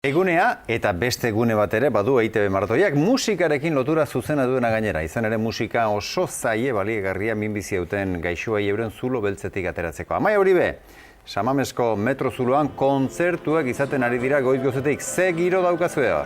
Egunea eta beste egune bat ere badu EITB maratoiak musikarekin lotura zuzena duena gainera. Izan ere musika oso zaie baliegarria minbizia duten gaixoei euren zulo beltzetik ateratzeko. Amaia Uribe, Samamesko metro zuloan kontzertuak izaten ari dira goiz gozetik. Ze giro daukazue da?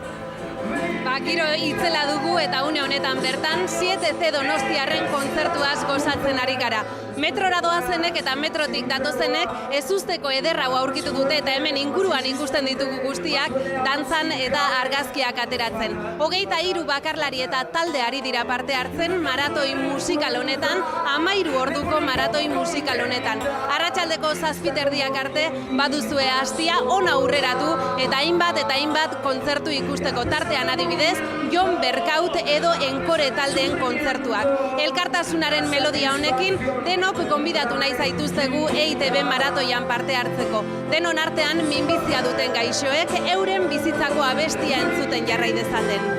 Giro itzela dugu eta une honetan bertan 7C Donostiarren kontzertuaz gozatzen ari gara. Metrora doazenek eta metrotik datozenek ezusteko ederra aurkitu dute eta hemen inguruan ikusten ditugu guztiak dantzan eta argazkiak ateratzen. 23 bakarlari eta talde ari dira parte hartzen maratoi musikal honetan, 13 orduko maratoi musikal honetan. Arratsaldeko 7:30 arte baduzue hastia ona aurreratu eta hainbat kontzertu ikusteko tartean adibidez Jon Berkaut edo Enkore taldeen kontzertuak. Elkartasunaren melodia honekin denok gonbidatu nahi zaituztegu EITB maratoian parte hartzeko. Denon artean minbizia duten gaixoek euren bizitzako abestia entzuten jarrai dezaten.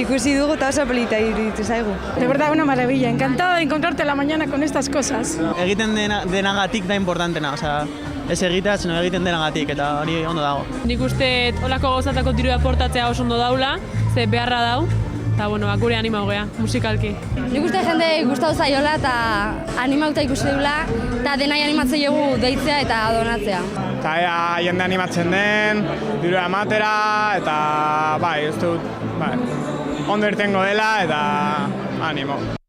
Ikusi dugu eta oso polita iruditu zaigu. De verdad, una maravilla. Encantada de encontrarte a la mañana con estas cosas. Egiten denagatik da importantena, osea, ez egitea, sino egiten denagatik, eta hori ondo dago. Nik uste olako gauzatako diru aportatzea oso ondo daula, ze beharra dau, eta gure anima hogea, musikalki. Nik uste jende gustatu zaiola eta animauta ikusi dula, eta denai animatzen dugu deitzea eta donatzea. Eta jende animatzen den, diru ematera, eta bai, ez dut, ondo irtengo dela, eta animo.